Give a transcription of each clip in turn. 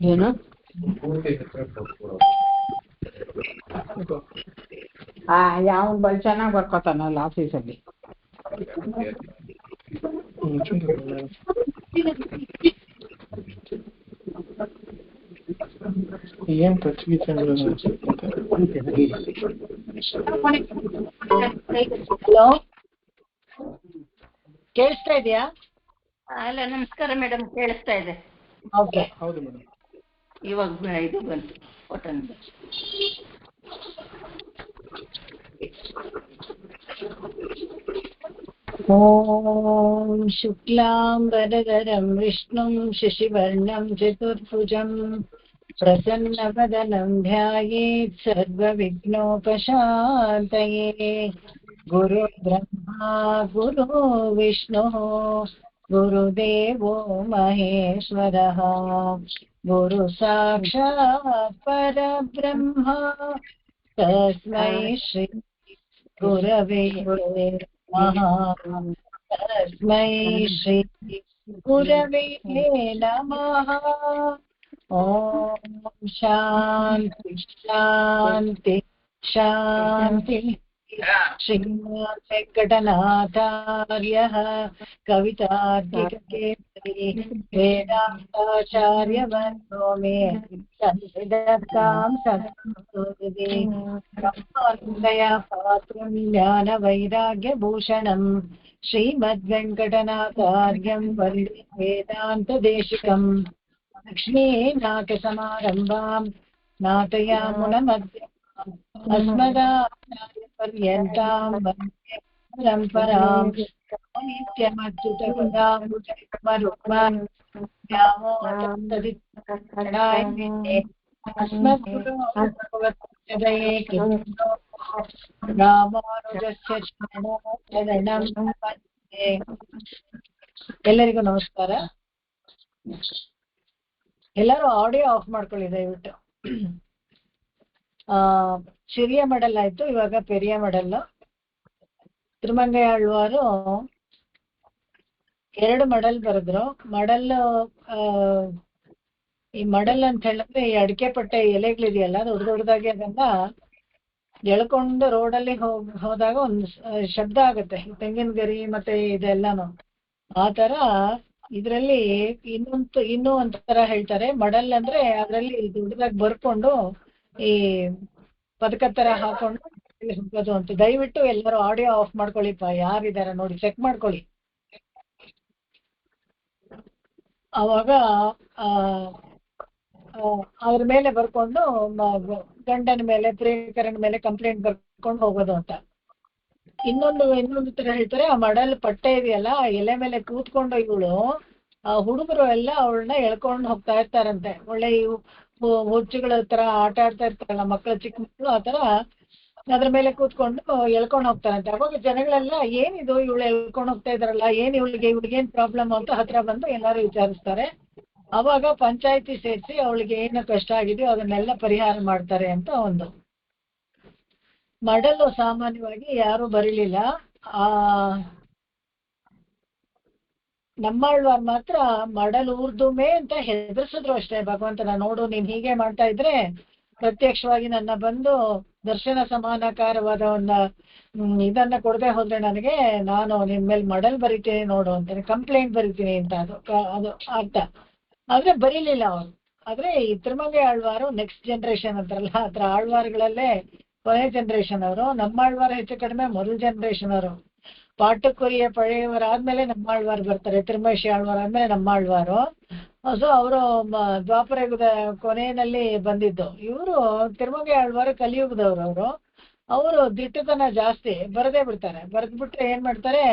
ಏನು ಯಾವ ಚೆನ್ನಾಗಿ ಬರ್ಕೋತಾನಲ್ಲ ಆಫೀಸಲ್ಲಿ. ಏನ್ ಟಚ್ ಗೀಚ್ ಹಲೋ, ಕೇಳಿಸ್ತಾ ಇದೆಯಾ? ಅಲ್ಲ, ನಮಸ್ಕಾರ ಮೇಡಮ್, ಕೇಳಿಸ್ತಾ ಇದೆ. ಓಕೆ, ಹೌದು ಮೇಡಮ್. ಇವಾಗ ಇದು ಬಂತು ಬಟನ್. ಓಂ ಶುಕ್ಲಾಂಬರಧರಂ ವಿಷ್ಣುಂ ಶಶಿವರ್ಣಂ ಚತುರ್ಭುಜಂ ಪ್ರಸನ್ನವದನಂ ಧ್ಯಾಯೇತ್ ಸರ್ವವಿಘ್ನೋಪಶಾಂತಯೇ. ಗುರು ಬ್ರಹ್ಮ ಗುರು ವಿಷ್ಣು ಗುರುದೇವೋ ಮಹೇಶ್ವರಃ. ಗುರು ಸಾಕ್ಷಾತ್ ಪರಬ್ರಹ್ಮ ತಸ್ಮೈ ಶ್ರೀ ಗುರವೇ ತಸ್ಮೈ ಶ್ರೀ ಗುರವೇ ನಮಃ. ಓಂ ಶಾಂತಿ ಶಾಂತಿ ಶಾಂತಿ. ಶ್ರೀಮದ್ ವೆಂಕಟನಾಥಾರ್ಯಃ ಕವಿತಾರ್ಕಿಕೇಸರಿ ವೇದಾಂತಾಚಾರ್ಯವರ್ಗೋ ಮೇ ಸನ್ನಿಧತ್ತಾಂ ಸದಾಂ ಬ್ರಹ್ಮಾನಂದಯ ಪಾತ್ರಂ ಜ್ಞಾನವೈರಾಗ್ಯಭೂಷಣಂ ಶ್ರೀಮದ್ವೆಂಕಟನಾಥಾರ್ಯಂ ವಂದೇ ವೇದಾಂತದೇಶಿಕಂ. ಲಕ್ಷ್ಮೀನಾಥಸಮಾರಂಭಾಂ ನಾಥಯಾಮುನಮಧ್ಯಮಾಂ ಅಸ್ಮದಾಚಾರ್ಯಪರ್ಯಂತಾಂ ವಂದೇ ಪರಂಪರಾಂ. ಅಸ್ಮದ್ಗುರು ಭಗವತ್ಪಾದಯೇ ಕೃಷ್ಣೋ ರಾಮಾನುಜಸ್ಯ ಚರಣಂ ಪ್ರಪದ್ಯೆ. ಎಲ್ಲರಿಗೂ ನಮಸ್ಕಾರ. ಎಲ್ಲರೂ ಆಡಿಯೋ ಆಫ್ ಮಾಡ್ಕೊಳ್ಳಿ ದಯವಿಟ್ಟು. ಚಿರಿಯ ಮಡಲ್ ಆಯ್ತು, ಇವಾಗ ಪೆರಿಯ ಮಡಲ್. ತಿರುಮಂಗೈ ಆಳ್ವಾರು 2 ಮಡಲ್ ಬರೆದ್ರು. ಈ ಮಡಲ್ ಅಂತ ಹೇಳಿದ್ರೆ ಈ ಅಡಿಕೆ ಪಟ್ಟೆ ಎಲೆಗಳಿದೆಯಲ್ಲ, ದೊಡ್ಡ ದೊಡ್ಡದಾಗಿ ಅದನ್ನ ಎಳ್ಕೊಂಡು ರೋಡಲ್ಲಿ ಹೋದಾಗ ಒಂದು ಶಬ್ದ ಆಗುತ್ತೆ, ತೆಂಗಿನ ಗರಿ ಮತ್ತೆ ಇದೆಲ್ಲಾನು. ಆ ತರ ಇದ್ರಲ್ಲಿ ಇನ್ನೂ ಒಂಥರ ಹೇಳ್ತಾರೆ. ಮಡಲ್ ಅಂದ್ರೆ ಅದ್ರಲ್ಲಿ ದೊಡ್ಡದಾಗಿ ಬರ್ಕೊಂಡು ಈ ಪದಕ ತರ ಹಾಕೊಂಡು ಹೋಗೋದು ಅಂತ. ದಯವಿಟ್ಟು ಎಲ್ಲರೂ ಆಡಿಯೋ ಆಫ್ ಮಾಡ್ಕೊಳ್ಳಿಪ್ಪ, ಯಾರಿದಾರ ನೋಡಿ ಚೆಕ್ ಮಾಡ್ಕೊಳ್ಳಿ. ಅವಾಗ ಅದ್ರ ಮೇಲೆ ಬರ್ಕೊಂಡು ಗಂಡನ ಮೇಲೆ ಪ್ರಿಯಕರನ ಮೇಲೆ ಕಂಪ್ಲೇಂಟ್ ಬರ್ಕೊಂಡು ಹೋಗೋದು ಅಂತ. ಇನ್ನೊಂದು ತರ ಹೇಳ್ತಾರೆ, ಆ ಮಡಲ್ ಪಟ್ಟೆ ಇದೆಯಲ್ಲ, ಎಲೆ ಮೇಲೆ ಕೂತ್ಕೊಂಡು ಇವಳು ಹುಡುಗರು ಎಲ್ಲ ಅವಳನ್ನ ಎಳ್ಕೊಂಡು ಹೋಗ್ತಾ ಇರ್ತಾರಂತೆ. ಒಳ್ಳೆ ಇವು ಹುಚ್ಚುಗಳ ತರ ಆಟ ಆಡ್ತಾ ಇರ್ತಾರಲ್ಲ ಮಕ್ಕಳು, ಚಿಕ್ಕ ಮಕ್ಕಳು, ಆ ತರ ಅದ್ರ ಮೇಲೆ ಕೂತ್ಕೊಂಡು ಎಳ್ಕೊಂಡು ಹೋಗ್ತಾರಂತೆ. ಅವಾಗ ಜನಗಳೆಲ್ಲ ಏನಿದು ಇವಳು ಎಳ್ಕೊಂಡು ಹೋಗ್ತಾ ಇದಾರಲ್ಲ, ಇವಳಿಗೇನ್ ಪ್ರಾಬ್ಲಮ್ ಅಂತ ಹತ್ರ ಬಂದು ಎಲ್ಲಾರು ವಿಚಾರಿಸ್ತಾರೆ. ಅವಾಗ ಪಂಚಾಯತಿ ಸೇರಿಸಿ ಅವಳಿಗೆ ಏನು ಕಷ್ಟ ಆಗಿದೆಯೋ ಅದನ್ನೆಲ್ಲ ಪರಿಹಾರ ಮಾಡ್ತಾರೆ ಅಂತ ಒಂದು. ಮಡಲು ಸಾಮಾನ್ಯವಾಗಿ ಯಾರು ಬರೀಲಿಲ್ಲ. ನಮ್ಮಾಳ್ವಾರ್ ಮಾತ್ರ ಮಡಲು ಊರ್ದುಮೆ ಅಂತ ಹೆದರ್ಸಿದ್ರು ಅಷ್ಟೇ. ಭಗವಂತನ ನೋಡು, ನೀನ್ ಹೀಗೆ ಮಾಡ್ತಾ ಇದ್ರೆ ಪ್ರತ್ಯಕ್ಷವಾಗಿ ನನ್ನ ಬಂದು ದರ್ಶನ ಸಮಾನಾಕಾರವಾದ ಒಂದು ಇದನ್ನ ಕೊಡದೆ ಹೋದ್ರೆ ನಾನು ನಿನ್ ಮೇಲೆ ಮಡಲ್ ಬರಿತೀನಿ ನೋಡು ಅಂತಾನೆ, ಕಂಪ್ಲೇಂಟ್ ಬರಿತೀನಿ ಅಂತ. ಅದು ಅರ್ಥ. ಆದ್ರೆ ಬರೀಲಿಲ್ಲ ಅವರು. ಆದ್ರೆ ಈ ತಿರುಮಂಗೈ ಆಳ್ವಾರು ನೆಕ್ಸ್ಟ್ ಜನರೇಷನ್ ಅಂತಾರಲ್ಲ, ಅದ್ರ ಆಳ್ವಾರ್ಗಳಲ್ಲೇ ಕೊನೆ ಜನರೇಷನ್ ಅವರು. ನಮ್ಮಾಳ್ವಾರ ಹೆಚ್ಚು ಕಡಿಮೆ ಮೊದಲ ಜನರೇಷನ್ ಅವರು. ಪಾಟಕುರಿಯ ಪಳೆಯವರಾದ್ಮೇಲೆ ನಮ್ಮಾಳ್ವಾರ್ ಬರ್ತಾರೆ, ತಿರುಮೇಶಿ ಆಳ್ವಾರ್ ಆದ್ಮೇಲೆ ನಮ್ಮಾಳ್ವಾರು. ಸೊ ಅವರು ದ್ವಾಪರ ಯುಗದ ಕೊನೆಯಲ್ಲಿ ಬಂದಿದ್ದು. ಇವರು ತಿರುಮಂಗೈ ಆಳ್ವಾರು ಕಲಿಯುಗದವ್ರು. ಅವರು ದಿಟ್ಟತನ ಜಾಸ್ತಿ, ಬರದೇ ಬಿಡ್ತಾರೆ. ಬರೆದ್ಬಿಟ್ರೆ ಏನ್ ಮಾಡ್ತಾರೆ,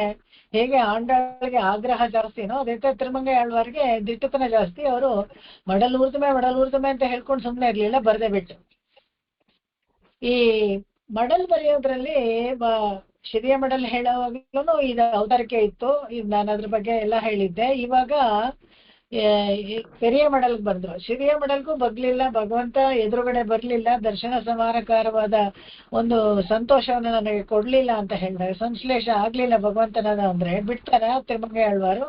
ಹೇಗೆ ಆಂಡಾಳಿಗೆ ಆಗ್ರಹ ಜಾಸ್ತಿನೋ ಅದೇ ತರ ತಿರುಮಂಗೈ ಆಳ್ವಾರ್ಗೆ ದಿಟ್ಟತನ ಜಾಸ್ತಿ. ಅವರು ಮಡಲ್ ಊರ್ದುಮೆ ಅಂತ ಹೇಳ್ಕೊಂಡು ಸುಮ್ಮನೆ ಇರ್ಲಿಲ್ಲ, ಬರದೇ ಬಿಟ್ಟು. ಈ ಮಡಲ್ ಬರೆಯೋದ್ರಲ್ಲಿ ಶಿರಿಯ ಮಡಲ್ ಹೇಳೋವಾಗ್ಲೂ ಇದು ಅವತಾರಿಕೆ ಇತ್ತು. ನಾನು ಅದ್ರ ಬಗ್ಗೆ ಎಲ್ಲ ಹೇಳಿದ್ದೆ. ಇವಾಗ ಪೆರಿಯ ಮಡಲ್ಗೆ ಬಂದ್ರು. ಶಿರಿಯ ಮಡಲ್ಗೂ ಬಗ್ಲಿಲ್ಲ, ಭಗವಂತ ಎದುರುಗಡೆ ಬರ್ಲಿಲ್ಲ, ದರ್ಶನ ಸಮಾನಕಾರವಾದ ಒಂದು ಸಂತೋಷವನ್ನು ನನಗೆ ಕೊಡ್ಲಿಲ್ಲ ಅಂತ ಹೇಳಿದಾಗ, ಸಂಶ್ಲೇಷ ಆಗ್ಲಿಲ್ಲ ಭಗವಂತನ ಅಂದ್ರೆ ಬಿಡ್ತಾರ ತಿರುಮಂಗೈ ಆಳ್ವಾರು?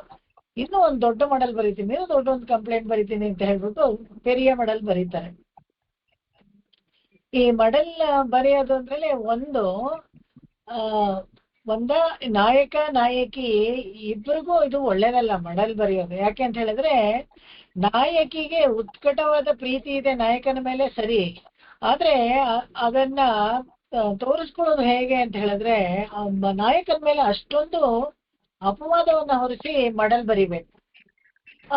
ಇನ್ನೂ ಒಂದು ದೊಡ್ಡ ಮಡಲ್ ಬರೀತೀನಿ, ದೊಡ್ಡ ಒಂದು ಕಂಪ್ಲೇಂಟ್ ಬರೀತೀನಿ ಅಂತ ಹೇಳ್ಬಿಟ್ಟು ಪೆರಿಯ ಮಡಲ್ ಬರೀತಾರೆ. ಈ ಮಡಲ್ ಬರೆಯೋದು ಅಂದ್ರೆ ಒಂದ ನಾಯಕ ನಾಯಕಿ ಇಬ್ರಿಗೂ ಇದು ಒಳ್ಳೇದಲ್ಲ ಮಡಲ್ ಬರೆಯೋದು. ಯಾಕೆ ಅಂತ ಹೇಳಿದ್ರೆ ನಾಯಕಿಗೆ ಉತ್ಕಟವಾದ ಪ್ರೀತಿ ಇದೆ ನಾಯಕನ ಮೇಲೆ, ಸರಿ, ಆದ್ರೆ ಅದನ್ನ ತೋರಿಸ್ಕೊಳ್ಳೋದು ಹೇಗೆ ಅಂತ ಹೇಳಿದ್ರೆ ನಾಯಕನ ಮೇಲೆ ಅಷ್ಟೊಂದು ಅಪವಾದವನ್ನ ಹೊರಿಸಿ ಮಡಲ್ ಬರಿಬೇಕು.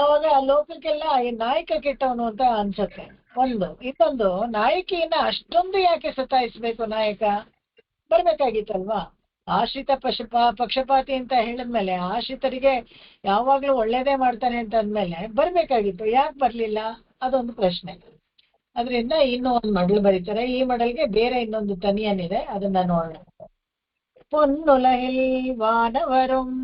ಅವಾಗ ಲೋಕಕ್ಕೆಲ್ಲ ಈ ನಾಯಕ ಕೆಟ್ಟವನು ಅಂತ ಅನ್ಸುತ್ತೆ. ಇನ್ನೊಂದು ನಾಯಕಿಯನ್ನ ಅಷ್ಟೊಂದು ಯಾಕೆ ಸತಾಯಿಸ್ಬೇಕು ನಾಯಕ, ಬರ್ಬೇಕಾಗಿತ್ತಲ್ವಾ. ಆಶ್ರಿತ ಪಕ್ಷಪಾತಿ ಅಂತ ಹೇಳಿದ್ಮೇಲೆ ಆಶ್ರಿತರಿಗೆ ಯಾವಾಗ್ಲೂ ಒಳ್ಳೇದೇ ಮಾಡ್ತಾನೆ ಅಂತ ಅಂದ್ಮೇಲೆ ಬರ್ಬೇಕಾಗಿತ್ತು, ಯಾಕೆ ಬರ್ಲಿಲ್ಲ, ಅದೊಂದು ಪ್ರಶ್ನೆ. ಅದರಿಂದ ಇನ್ನೂ ಒಂದು ಮಡಲ್ ಬರೀತಾರೆ. ಈ ಮಡಲ್ಗೆ ಬೇರೆ ಇನ್ನೊಂದು ತನಿಯನ್ನಿದೆ, ಅದನ್ನ ನೋಡೋಣ. பொன்னுலகில் வானவரும்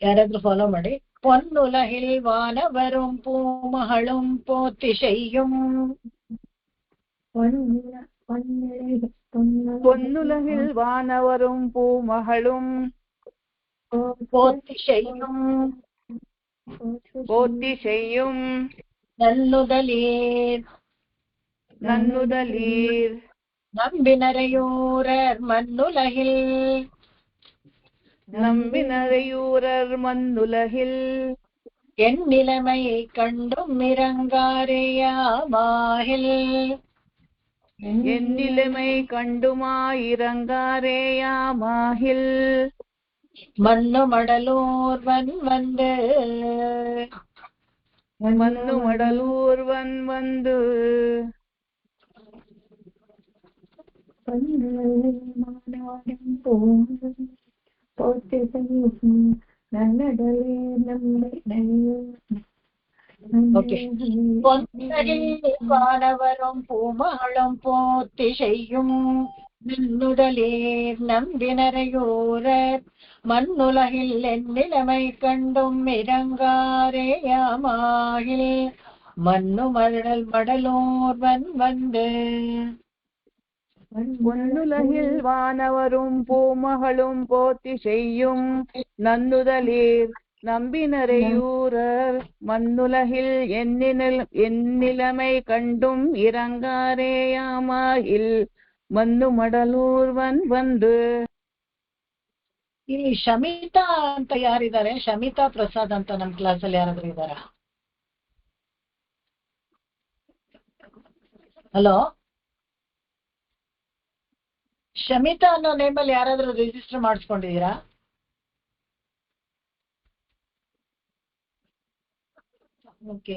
யாராದ್ರೂ ಫಾಲೋ ಮಾಡಿ. பொன்னுலகில் வானவரும் பூமகளும் போத்தி செய்யும். பொன்னுலகில் வானவரும் பூமகளும் போத்தி செய்யும் போத்தி செய்யும் நல்லுதலீர் நன்னுதலீர் நம்பினரையூரர் மண்ணுலகில் நம்பினரையூரர் மண்ணுலகில் என் நிலைமை கண்டும் இறங்காரேயாமாகில் என் நிலைமை கண்டுமாயிரங்காரேயாமாகில் மண்ணு மடலூர்வன் வந்து மண்ணு மடலூர்வன் வந்து வானவரும் பூமகளும் போத்தி செய்யும் நன்னுதலீர் நம்பினரையூரர் மண்ணுலகில் என் நிலைமை கண்டும் இறங்காரேயாமாகில் மண்ணு மடலூர்வன் வந்து. பொன்னுலகில் வானவரும் பூமகளும் போத்தி செய்யும் நன்னுதலீர் நம்பினரையூரர் மண்ணுலகில் எந்நிலைமை கண்டும் இறங்காரேயாமாகில் மண்ணு மடலூர்வன் வந்து. ಇಲ್ಲಿ ಶಮಿತಾ ಅಂತ ಯಾರಿದ್ದಾರೆ? ಶಮಿತಾ ಪ್ರಸಾದ್ ಅಂತ ನಮ್ಮ ಕ್ಲಾಸಲ್ಲಿ ಯಾರಾದ್ರೂ ಇದ್ದಾರ? ಹಲೋ, ಶಮಿತಾ ಅನ್ನೋ ನೇಮಲ್ಲಿ ಯಾರಾದ್ರೂ ರಿಜಿಸ್ಟರ್ ಮಾಡಿಸ್ಕೊಂಡಿದ್ದೀರಾ? Okay,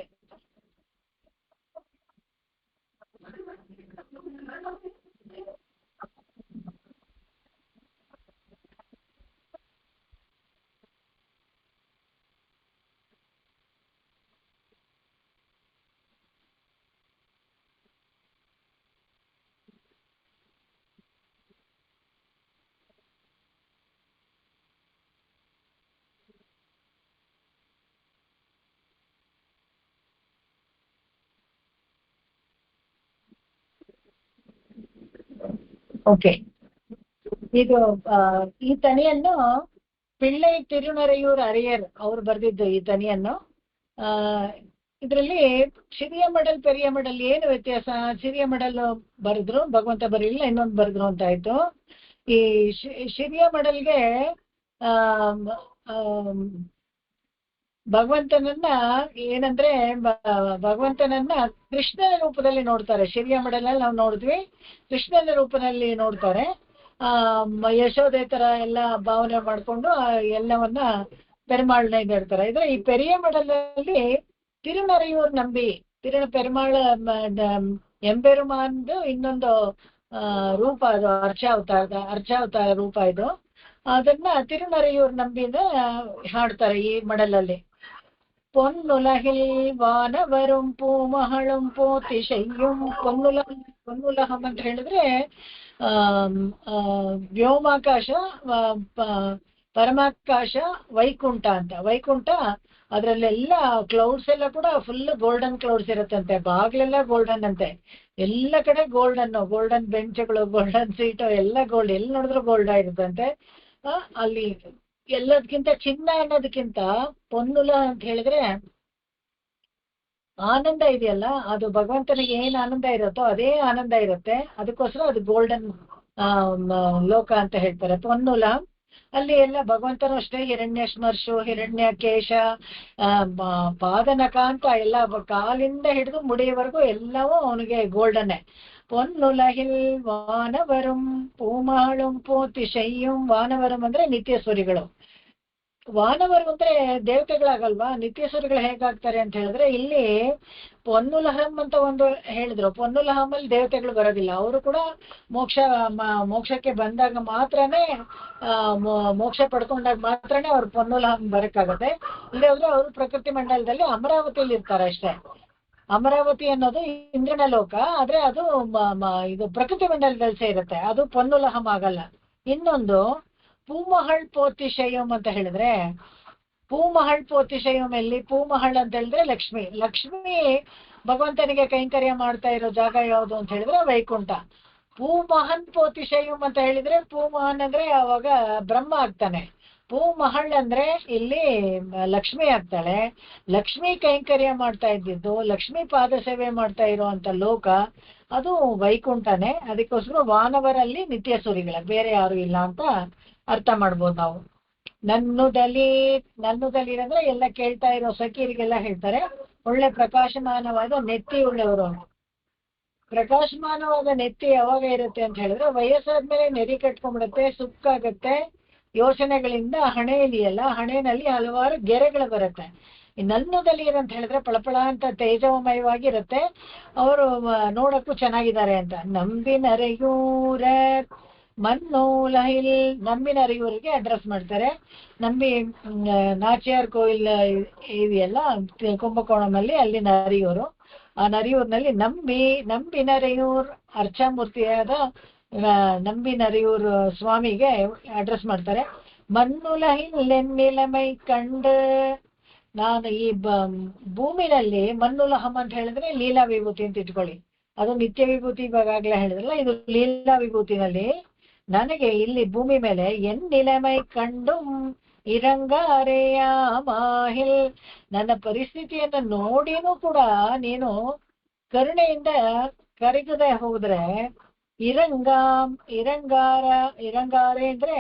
okay. ಇದು ಈ ತನಿಯನ್ನು ಪಿಳ್ಳೈ ತಿರುನರೆಯೂರ್ ಅರಿಯರ್ ಅವ್ರು ಬರೆದಿದ್ದು ಈ ತನಿಯನ್ನು. ಇದರಲ್ಲಿ ಸಿರಿಯ ಮಡಲ್ ಪೆರಿಯ ಮಡಲ್ ಏನು ವ್ಯತ್ಯಾಸ? ಸಿರಿಯ ಮಡಲ್ ಬರೆದ್ರು, ಭಗವಂತ ಬರೀಲಿಲ್ಲ, ಇನ್ನೊಂದು ಬರೆದ್ರು ಅಂತ ಆಯ್ತು. ಈ ಸಿರಿಯ ಮಡಲ್ಗೆ ಭಗವಂತನನ್ನ ಏನಂದ್ರೆ ಭಗವಂತನನ್ನ ಕೃಷ್ಣನ ರೂಪದಲ್ಲಿ ನೋಡ್ತಾರೆ. ಸಿರಿಯ ಮಡಲಲ್ಲಿ ನಾವು ನೋಡಿದ್ವಿ, ಕೃಷ್ಣನ ರೂಪದಲ್ಲಿ ನೋಡ್ತಾರೆ. ಯಶೋದೆ ತರ ಎಲ್ಲ ಭಾವನೆ ಮಾಡ್ಕೊಂಡು ಎಲ್ಲವನ್ನ ಪೆರುಮಾಳ್ನ ಇಡ್ತಾರೆ. ಇದ್ರೆ ಈ ಪೆರಿಯ ಮಡಲಲ್ಲಿ ತಿರುನರೆಯೂರ್ ನಂಬಿ ಪೆರುಮಾಳ ಎಂಪೆರುಮಾನ್ದು ಇನ್ನೊಂದು ರೂಪ, ಅದು ಅರ್ಚಾವತಾರ ರೂಪ ಇದು. ಅದನ್ನ ತಿರುನರೆಯೂರ್ ನಂಬಿನ ಹಾಡ್ತಾರೆ ಈ ಮಡಲಲ್ಲಿ. பொன்னுலகில் வானவரும் பூமகளும் போத்தி செய்யும். பொನ್ನುಲಹಂ ಅಂತ ಹೇಳಿದ್ರೆ ವ್ಯೋಮಾಕಾಶ, ಪರಮಾಕಾಶ, ವೈಕುಂಠ ಅಂತ. ವೈಕುಂಠ ಅದ್ರಲ್ಲೆಲ್ಲ ಕ್ಲೌಡ್ಸ್ ಎಲ್ಲ ಕೂಡ ಫುಲ್ ಗೋಲ್ಡನ್ ಕ್ಲೌಡ್ಸ್ ಇರುತ್ತಂತೆ, ಬಾಗ್ಲೆಲ್ಲ ಗೋಲ್ಡನ್ ಅಂತೆ. ಎಲ್ಲ ಕಡೆ ಗೋಲ್ಡನ್ ಬೆಂಚ್ಗಳು, ಗೋಲ್ಡನ್ ಸೀಟು, ಎಲ್ಲ ಗೋಲ್ಡ್, ಎಲ್ಲಿ ನೋಡಿದ್ರು ಗೋಲ್ಡ್ ಆಗಿರುತ್ತಂತೆ. ಅಲ್ಲಿ ಎಲ್ಲದಕ್ಕಿಂತ ಚಿನ್ನ ಅನ್ನೋದಕ್ಕಿಂತ ಪೊನ್ನುಲ ಅಂತ ಹೇಳಿದ್ರೆ ಆನಂದ ಇದೆಯಲ್ಲ, ಅದು ಭಗವಂತನಿಗೆ ಏನ್ ಆನಂದ ಇರುತ್ತೋ ಅದೇ ಆನಂದ ಇರುತ್ತೆ. ಅದಕ್ಕೋಸ್ಕರ ಅದು ಗೋಲ್ಡನ್ ಲೋಕ ಅಂತ ಹೇಳ್ತಾರೆ, ಪೊನ್ನುಲ. ಅಲ್ಲಿ ಎಲ್ಲ ಭಗವಂತನು ಅಷ್ಟೇ ಹಿರಣ್ಯ ಸ್ಮರ್ಶು, ಹಿರಣ್ಯ ಕೇಶ, ಪಾದನಕ ಅಂತ ಎಲ್ಲ ಕಾಲಿಂದ ಹಿಡಿದು ಮುಡಿಯವರೆಗೂ ಎಲ್ಲವೂ ಅವನಿಗೆ ಗೋಲ್ಡನ್ನೇ. ಪೊನ್ನುಲಹಿಲ್ ವಾನವರುಂ ಪೂಮಾಳುಂ ಪೂತಿಶಯ್ಯುಂ. ವಾನವರಂ ಅಂದ್ರೆ ನಿತ್ಯಸೂರಿಗಳು. ವಾನವರು ಅಂದ್ರೆ ದೇವತೆಗಳಾಗಲ್ವಾ, ನಿತ್ಯಸೂರಿಗಳು ಹೇಗಾಗ್ತಾರೆ ಅಂತ ಹೇಳಿದ್ರೆ, ಇಲ್ಲಿ ಪೊನ್ನುಲಹಂ ಅಂತ ಒಂದು ಹೇಳಿದ್ರು. ಪೊನ್ನುಲಹಂ ಅಲ್ಲಿ ದೇವತೆಗಳು ಬರೋದಿಲ್ಲ, ಅವರು ಕೂಡ ಮೋಕ್ಷಕ್ಕೆ ಬಂದಾಗ ಮಾತ್ರನೇ, ಮೋಕ್ಷ ಪಡ್ಕೊಂಡಾಗ ಮಾತ್ರನೇ ಅವ್ರು ಪೊನ್ನುಲಹಂ ಬರಕ್ಕಾಗತ್ತೆ. ಇಲ್ಲೇ ಹೋದ್ರೆ ಅವರು ಪ್ರಕೃತಿ ಮಂಡಲದಲ್ಲಿ ಅಮರಾವತಿಯಲ್ಲಿ ಇರ್ತಾರೆ ಅಷ್ಟೇ. ಅಮರಾವತಿ ಅನ್ನೋದು ಇಂದ್ರನ ಲೋಕ, ಆದ್ರೆ ಅದು ಇದು ಪ್ರಕೃತಿ ಮಂಡಲದಲ್ಲಿ ಸೇರುತ್ತೆ, ಅದು ಪೊನ್ನುಲಹಂ ಆಗಲ್ಲ. ಇನ್ನೊಂದು ಪೂಮಹಳ್ ಪೋತಿಶಯಂ ಅಂತ ಹೇಳಿದ್ರೆ, ಪೂಮಹಳ್ ಪೋತಿಶಯಂ ಎಲ್ಲಿ? ಪೂಮಹಳ್ ಅಂತ ಹೇಳಿದ್ರೆ ಲಕ್ಷ್ಮಿ ಭಗವಂತನಿಗೆ ಕೈಂಕರ್ಯ ಮಾಡ್ತಾ ಇರೋ ಜಾಗ ಯಾವುದು ಅಂತ ಹೇಳಿದ್ರೆ ವೈಕುಂಠ. ಪೂಮಹನ್ ಪೋತಿಶಯಂ ಅಂತ ಹೇಳಿದ್ರೆ, ಪೂಮಹನ್ ಅಂದ್ರೆ ಅವಾಗ ಬ್ರಹ್ಮ ಆಗ್ತಾನೆ. ಪೂಮಹಳ್ ಅಂದ್ರೆ ಇಲ್ಲಿ ಲಕ್ಷ್ಮಿ ಆಗ್ತಾಳೆ. ಲಕ್ಷ್ಮಿ ಕೈಂಕರ್ಯ ಮಾಡ್ತಾ ಇದ್ದಿದ್ದು, ಲಕ್ಷ್ಮಿ ಪಾದ ಸೇವೆ ಮಾಡ್ತಾ ಇರುವಂತ ಲೋಕ ಅದು ವೈಕುಂಠನೇ. ಅದಕ್ಕೋಸ್ಕರ ವಾನವರಲ್ಲಿ ನಿತ್ಯಸೂರಿಗಳ, ಬೇರೆ ಯಾರು ಇಲ್ಲ ಅಂತ ಅರ್ಥ ಮಾಡ್ಬೋದು ನಾವು. ನನ್ನುದಲೀರ್ ಅಂದ್ರೆ ಎಲ್ಲ ಕೇಳ್ತಾ ಇರೋ ಸಖೀರಿಗೆಲ್ಲ ಹೇಳ್ತಾರೆ, ಒಳ್ಳೆ ಪ್ರಕಾಶಮಾನವಾದ ನೆತ್ತಿ ಉಳ್ಳವರು. ಪ್ರಕಾಶಮಾನವಾದ ನೆತ್ತಿ ಯಾವಾಗ ಇರುತ್ತೆ ಅಂತ ಹೇಳಿದ್ರೆ, ವಯಸ್ಸಾದ್ಮೇಲೆ ನೆರಿ ಕಟ್ಕೊಂಡ್ಬಿಡುತ್ತೆ, ಸುಕ್ಕಾಗತ್ತೆ, ಯೋಚನೆಗಳಿಂದ ಹಣೆ ಇದೆಯಲ್ಲ, ಹಣೆನಲ್ಲಿ ಹಲವಾರು ಗೆರೆಗಳು ಬರುತ್ತೆ. ನನ್ನುದಲೀರ್ ಅಂತ ಹೇಳಿದ್ರೆ ಪಳಪಳ ಅಂತ ತೇಜೋಮಯವಾಗಿರುತ್ತೆ, ಅವರು ನೋಡಕ್ಕೂ ಚೆನ್ನಾಗಿದ್ದಾರೆ ಅಂತ. ನಂಬಿನರೆಯೂರ ಮನ್ನೂಲಹಿಲ್, ನಂಬಿನರಿಯೂರಿಗೆ ಅಡ್ರೆಸ್ ಮಾಡ್ತಾರೆ. ನಂಬಿ ನಾಚಿಯಾರ್ ಕೋಯಿಲ್ ಇದೆಯಲ್ಲ ಕುಂಭಕೋಣಂನಲ್ಲಿ, ಅಲ್ಲಿ ನರಿಯೂರು. ಆ ನರಿಯೂರ್ನಲ್ಲಿ ನಂಬಿನರೆಯೂರ್ ಅರ್ಚಾಮೂರ್ತಿಯಾದ ನಂಬಿನರಿಯೂರ್ ಸ್ವಾಮಿಗೆ ಅಡ್ರೆಸ್ ಮಾಡ್ತಾರೆ. ಮನ್ನುಲಹಿಲ್ಲೆನ್ನಿಲಮೈ ಕಂಡು, ನಾನು ಈ ಭೂಮಿನಲ್ಲಿ ಮನ್ನುಲಹಂ ಅಂತ ಹೇಳಿದ್ರೆ ಲೀಲಾ ವಿಭೂತಿ ಅಂತ ಇಟ್ಕೊಳ್ಳಿ, ಅದು ನಿತ್ಯ ವಿಭೂತಿ ಇವಾಗಲೇ ಹೇಳಿದ್ರಲ್ಲ, ಇದು ಲೀಲಾ ವಿಭೂತಿನಲ್ಲಿ ನನಗೆ ಇಲ್ಲಿ ಭೂಮಿ ಮೇಲೆ ಎನ್ನಿಲಮೈ ಕಂಡು ಇರಂಗಾರೆಯ ಮಾಹಿಲ್, ನನ್ನ ಪರಿಸ್ಥಿತಿಯನ್ನು ನೋಡಿನೂ ಕೂಡ ನೀನು ಕರುಣೆಯಿಂದ ಕರಗದೆ ಹೋದ್ರೆ, ಇರಂಗಾರೆ ಅಂದ್ರೆ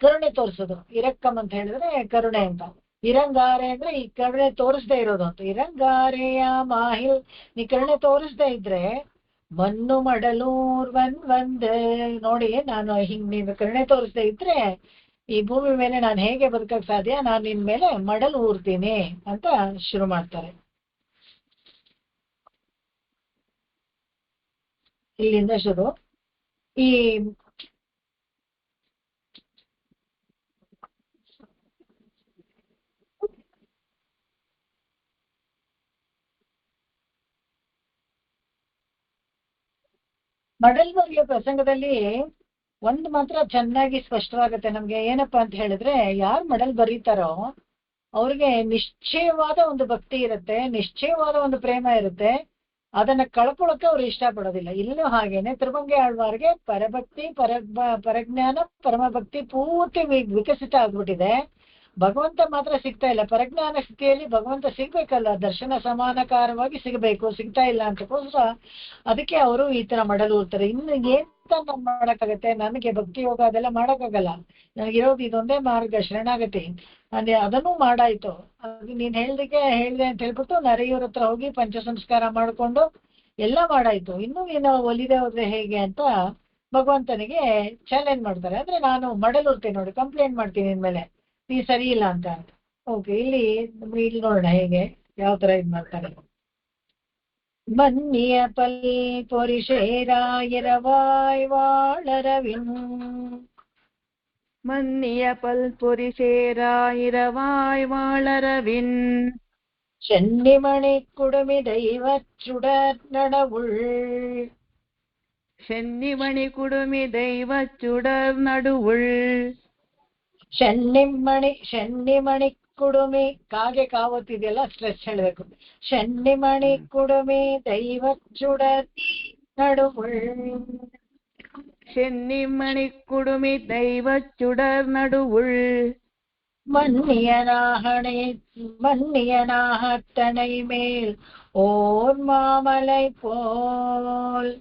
ಕರುಣೆ ತೋರಿಸೋದು. ಇರಕ್ಕಂ ಅಂತ ಹೇಳಿದ್ರೆ ಕರುಣೆ ಅಂತ, ಇರಂಗಾರೆ ಅಂದ್ರೆ ಈ ಕರುಣೆ ತೋರಿಸದೇ ಇರೋದು ಅಂತ. ಇರಂಗಾರೆಯ ಮಾಹಿಲ್, ನೀ ಕರುಣೆ ತೋರಿಸದೇ ಇದ್ರೆ ಮಣ್ಣು ಮಡಲೂರ್ ಒಂದ್ ನೋಡಿ, ನಾನು ಹಿಂಗ್ ನೀನು ಕರುಣೆ ತೋರಿಸದೇ ಇದ್ರೆ ಈ ಭೂಮಿ ಮೇಲೆ ನಾನು ಹೇಗೆ ಬದುಕಕ್ ಸಾಧ್ಯ, ನಾನು ನಿನ್ ಮೇಲೆ ಮಡಲು ಊರ್ತೀನಿ ಅಂತ ಶುರು ಮಾಡ್ತಾರೆ. ಇಲ್ಲಿಂದ ಶುರು. ಈ ಮಡಲ್ ಬರೆಯೋ ಪ್ರಸಂಗದಲ್ಲಿ ಒಂದು ಮಾತ್ರ ಚೆನ್ನಾಗಿ ಸ್ಪಷ್ಟವಾಗುತ್ತೆ ನಮ್ಗೆ. ಏನಪ್ಪಾ ಅಂತ ಹೇಳಿದ್ರೆ, ಯಾರು ಮಡಲ್ ಬರೀತಾರೋ ಅವ್ರಿಗೆ ನಿಶ್ಚಯವಾದ ಒಂದು ಭಕ್ತಿ ಇರುತ್ತೆ, ನಿಶ್ಚಯವಾದ ಒಂದು ಪ್ರೇಮ ಇರುತ್ತೆ, ಅದನ್ನ ಕಳ್ಕೊಳಕ್ಕೆ ಅವ್ರು ಇಷ್ಟಪಡೋದಿಲ್ಲ. ಇಲ್ಲೂ ಹಾಗೇನೆ ತಿರುಮಂಗಿ ಆಳ್ವಾರ್ಗೆ ಪರಭಕ್ತಿ, ಪರಜ್ಞಾನ, ಪರಮಭಕ್ತಿ ಪೂರ್ತಿ ವಿಕಸಿತ ಆಗ್ಬಿಟ್ಟಿದೆ. ಭಗವಂತ ಮಾತ್ರ ಸಿಗ್ತಾ ಇಲ್ಲ. ಪರಜ್ಞಾನ ಸ್ಥಿತಿಯಲ್ಲಿ ಭಗವಂತ ಸಿಗ್ಬೇಕಲ್ಲ, ದರ್ಶನ ಸಮಾನಕಾರವಾಗಿ ಸಿಗಬೇಕು, ಸಿಗ್ತಾ ಇಲ್ಲ ಅಂತಕ್ಕೋಸ್ಕರ ಅದಕ್ಕೆ ಅವರು ಈ ತರ ಮಡಲೂರ್ತಾರೆ. ಇನ್ನು ಏನ್ ಮಾಡಕ್ಕಾಗತ್ತೆ, ನನಗೆ ಭಕ್ತಿ ಯೋಗ ಅದೆಲ್ಲ ಮಾಡಕ್ಕಾಗಲ್ಲ, ನನಗಿರೋದು ಇದೊಂದೇ ಮಾರ್ಗ ಶರಣಾಗತಿ, ಅದನ್ನೂ ಮಾಡಾಯ್ತು. ಅದು ನೀನ್ ಹೇಳ್ದೆ ಅಂತ ಹೇಳ್ಬಿಟ್ಟು ನರೆಯೂರ್ ಹತ್ರ ಹೋಗಿ ಪಂಚ ಸಂಸ್ಕಾರ ಮಾಡ್ಕೊಂಡು ಎಲ್ಲ ಮಾಡಾಯ್ತು, ಇನ್ನೂ ನೀನು ಒಲಿದೆ ಹೋದ್ರೆ ಹೇಗೆ ಅಂತ ಭಗವಂತನಿಗೆ ಚಾಲೆಂಜ್ ಮಾಡ್ತಾರೆ. ಅಂದ್ರೆ ನಾನು ಮಡಲೂರ್ತೀನಿ ನೋಡಿ, ಕಂಪ್ಲೇಂಟ್ ಮಾಡ್ತೀನಿ ಇನ್ಮೇಲೆ ನೀ ಸರಿ ಇಲ್ಲ ಅಂತ. ಓಕೆ, ಇಲ್ಲಿ ನೋಡೋಣ ಹೇಗೆ ಯಾವ ತರ ಇದ್ ಮಾಡ್ತಾರೆ. மன்னிய பல் பொரிசேராயிரவாய் வாழரவின், மன்னிய பல் பொரிசேராயிரவாய் வாழரவின், சென்னிமணி குடுமி தெய்வச் சுடர் நடவுள், சென்னிமணி குடுமி தெய்வச் சுடர் நடுவுள், சென்னிமணி ಕುಡುಮಿ, ಕಾಗೆ ಕಾವತ್ತಿದೆಯಲ್ಲ ಸ್ಟ್ರೆಚ್ ಹೇಳ್ಬೇಕು. ಶೆನ್ನಿಮಣಿ ಕುಡುಮಿ ದೈವಚ್ಚುಡರ್ ನಡುವುಳ್. சென்னிமணி குடுமி தெய்வ சுடர் நடுவுள். மன்னியனாகத்தனை மேல் ஓர் மாமலை போல்.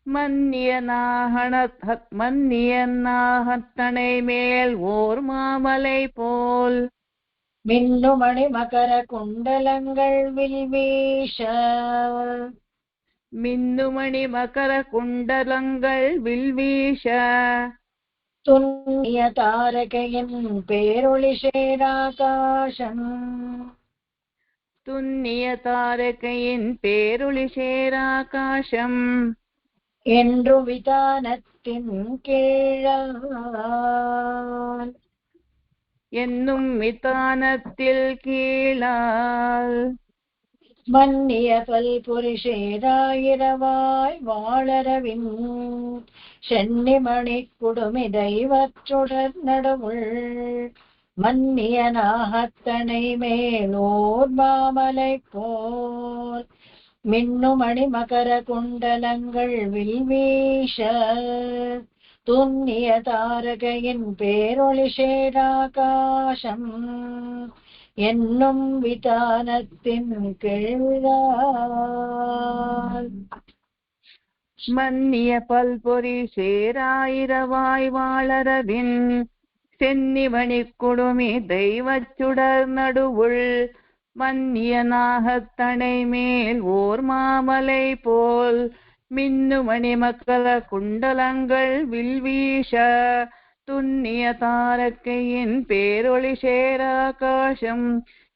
மன்னியனாகத்தனை மேல் ஓர் மாமலை போல். மின்னுமணி மகர குண்டலங்கள் வில்வீஷ. மின்னுமணி மகர குண்டலங்கள் வில்வீஷ. துன்னிய தாரகையின் பேரொளி சேராகாசம். துன்னிய தாரகையின் பேரொளி சேராகாசம். என்று விதானத்தின் கீழால். என்னும் விதானத்தில் கீழால். மன்னிய பல்புரிஷேராயிரவாய் வாழரவின். சென்னிமணி குடுமி தெய்வச்சுடர் நடுவுள். மன்னியனாகத்தனை மேலோர் மாமலை போல். மின்னுமணி மகர குண்டலங்கள் வில்வீஷ. துன்னிய தாரகையின் பேரொளி சேராகாசம். என்னும் விதானத்தின் கீழால். மன்னிய பல்பொறி சேராயிரவாய் வாழரவின். சென்னிமணி குடுமி தெய்வச்சுடர் நடுவுள். மன்னியனாகத்தனை மேல் ஓர் மாமலை போல். மின்னுமணி மக்கள குண்டலங்கள் வில்வீஷ. துன்னிய தாரகையின் பேரொளி சேராகாசம்.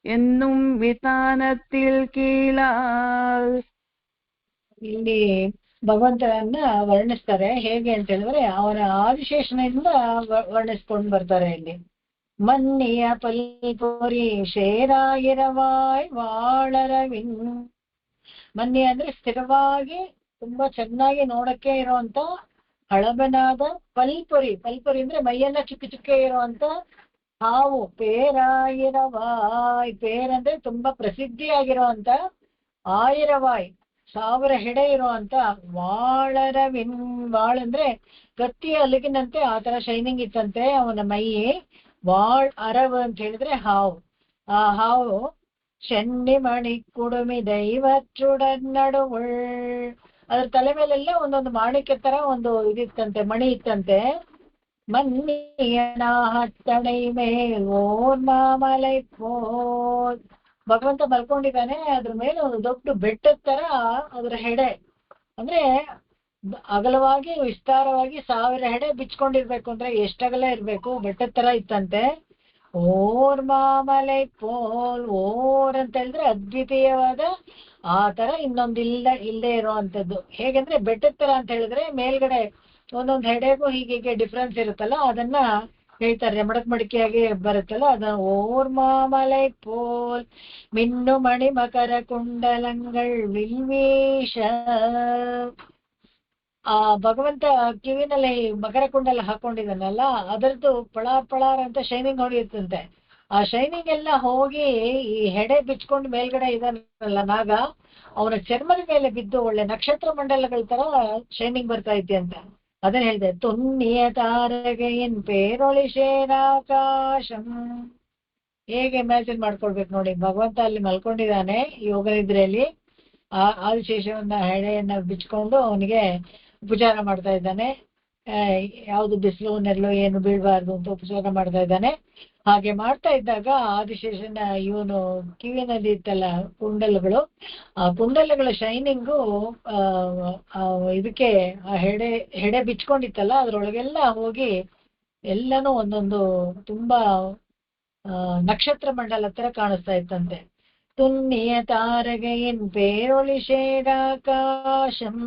என்னும் விதானத்தில் கீழால். ಇಲ್ಲಿ ಭಗವಂತನನ್ನ ವರ್ಣಿಸ್ತಾರೆ. ಹೇಗೆ ಅಂತ ಹೇಳಿದ್ರೆ ಅವನ ಆದಿಶೇಷನಿಂದ ವರ್ಣಿಸ್ಕೊಂಡು ಬರ್ತಾರೆ ಇಲ್ಲಿ. ಮನ್ನಿಯ ಪಲ್ಪುರಿ ಶೇರಾಯಿರವಾಯ್ ವಾಳರವಿನ್. ಮನ್ನಿ ಅಂದ್ರೆ ಸ್ಥಿರವಾಗಿ ತುಂಬಾ ಚೆನ್ನಾಗಿ ನೋಡಕ್ಕೆ ಇರುವಂತ ಹಳಬನಾದ ಪಲ್ಪುರಿ. ಪಲ್ಪುರಿ ಅಂದ್ರೆ ಮೈಯೆಲ್ಲ ಚುಕ್ಕಿ ಚುಕ್ಕೆ ಇರುವಂತ ಹಾವು. ಪೇರಾಯಿರವಾಯ್, ಪೇರಂದ್ರೆ ತುಂಬಾ ಪ್ರಸಿದ್ಧಿಯಾಗಿರುವಂತ, ಆಯಿರವಾಯ್ 1000 ಹೆಡೆ ಇರುವಂತ ವಾಳರವಿನ್. ವಾಳ್ ಅಂದ್ರೆ ಕತ್ತಿಯ ಅಲಗಿನಂತೆ ಆ ತರ ಶೈನಿಂಗ್ ಇತ್ತಂತೆ ಅವನ ಮೈ. ವಾಳ್ ಅರವ್ ಅಂತ ಹೇಳಿದ್ರೆ ಹಾವು. ಆ ಹಾವು ಶೆನ್ನಿಮಣಿ ಕುಡುಮಿ ದೈವಚ್ಚುಡರ್ ನಡುವುಳ್. ಅದ್ರ ತಲೆ ಮೇಲೆಲ್ಲ ಒಂದೊಂದು ಮಾಣಿಕ್ಯ ತರ ಒಂದು ಇದಿತ್ತಂತೆ, ಮಣಿ ಇತ್ತಂತೆ. ಮನ್ನಿಯನಾಗತ್ತಣೈ ಮೇಲ್ ಓರ್ ಮಾಮಲೈ ಪೋಲ್. ಭಗವಂತ ಮಲ್ಕೊಂಡಿದ್ದಾನೆ, ಅದ್ರ ಮೇಲೆ ಒಂದು ದೊಡ್ಡ ಬೆಟ್ಟದ ತರ ಅದ್ರ ಹೆಡೆ. ಅಂದ್ರೆ ಅಗಲವಾಗಿ ವಿಸ್ತಾರವಾಗಿ 1000 ಹೆಡೆ ಬಿಚ್ಕೊಂಡಿರ್ಬೇಕು. ಅಂದ್ರೆ ಎಷ್ಟಗಲ ಇರ್ಬೇಕು, ಬೆಟ್ಟದ ತರ ಇತ್ತಂತೆ. Or ಮಾಮಲೈ pole. ಓರ್ ಅಂತ ಹೇಳಿದ್ರೆ ಅದ್ವಿತೀಯವಾದ ಆ ತರ ಇನ್ನೊಂದು ಇಲ್ಲದೆ ಇರುವಂತದ್ದು. ಹೇಗೆಂದ್ರೆ ಬೆಟ್ಟದ ತರ ಅಂತ ಹೇಳಿದ್ರೆ ಮೇಲ್ಗಡೆ ಒಂದೊಂದು ಹೆಡೆಗೂ ಹೀಗೆ ಡಿಫ್ರೆನ್ಸ್ ಇರುತ್ತಲ್ಲ, ಅದನ್ನ ಹೇಳ್ತಾರೆ. ಮಡಕಿಯಾಗಿ ಬರುತ್ತಲ್ಲ, ಅದನ್ನ ಓರ್ ಮಾಮಲೈ ಪೋಲ್. ಮಿನ್ನು ಮಣಿ ಮಕರ ಕುಂಡಲಂಗಳ್ ವಿಲ್ವೀಷ. ಆ ಭಗವಂತ ಕಿವಿನಲ್ಲಿ ಮಕರ ಕುಂಡಲ ಹಾಕೊಂಡಿದ್ದಾನಲ್ಲ, ಅದರದ್ದು ಪಳಾರ್ ಅಂತ ಶೈನಿಂಗ್ ಹೊಡೆಯುತ್ತಂತೆ. ಆ ಶೈನಿಂಗ್ ಎಲ್ಲ ಹೋಗಿ ಈ ಹೆಡೆ ಬಿಚ್ಕೊಂಡು ಮೇಲ್ಗಡೆ ಇದಾನಲ್ಲ ನಾಗ, ಅವನ ಚರ್ಮದ ಮೇಲೆ ಬಿದ್ದು ಒಳ್ಳೆ ನಕ್ಷತ್ರ ಮಂಡಲಗಳ ತರ ಶೈನಿಂಗ್ ಬರ್ತಾ ಇದ್ದೆ ಅಂತ. ಅದನ್ನ ಹೇಳಿದೆ. ತುನ್ನಿಯ ತಾರಗೆಯನ್ ಪೇರೊಳಿ ಶೇರಾಕಾಶಂ. ಹೇಗೆ ಇಮ್ಯಾಜಿನ್ ಮಾಡ್ಕೊಳ್ಬೇಕು ನೋಡಿ, ಭಗವಂತ ಅಲ್ಲಿ ಮಲ್ಕೊಂಡಿದ್ದಾನೆ ಯೋಗ ನಿದ್ರೆಯಲ್ಲಿ. ಆದಿಶೇಷವನ್ನ ಹೆಡೆಯನ್ನ ಬಿಚ್ಕೊಂಡು ಅವನಿಗೆ ಉಪಚಾರ ಮಾಡ್ತಾ ಇದ್ದಾನೆ. ಯಾವುದು ಬಿಸಿಲು ನೆರಳು ಏನು ಬೀಳ್ಬಾರ್ದು ಅಂತ ಉಪಚಾರ ಮಾಡ್ತಾ ಇದ್ದಾನೆ. ಹಾಗೆ ಮಾಡ್ತಾ ಇದ್ದಾಗ ಆದಿಶೇಷನ ಇವನು ಕಿವಿನಲ್ಲಿ ಇತ್ತಲ್ಲ ಕುಂಡಲಗಳು, ಆ ಕುಂಡಲಗಳ ಶೈನಿಂಗು ಇದಕ್ಕೆ ಆ ಹೆಡೆ ಬಿಚ್ಕೊಂಡಿತ್ತಲ್ಲ ಅದ್ರೊಳಗೆಲ್ಲ ಹೋಗಿ ಎಲ್ಲಾನು ಒಂದೊಂದು ತುಂಬಾ ನಕ್ಷತ್ರ ಮಂಡಲ ತರ ಕಾಣಿಸ್ತಾ ಇತ್ತಂತೆ. ತುನ್ನಿಯ ತಾರಗೆಯನ್ ಪೇರೊಳಿ ಶೇರಾಕಾಶಂ.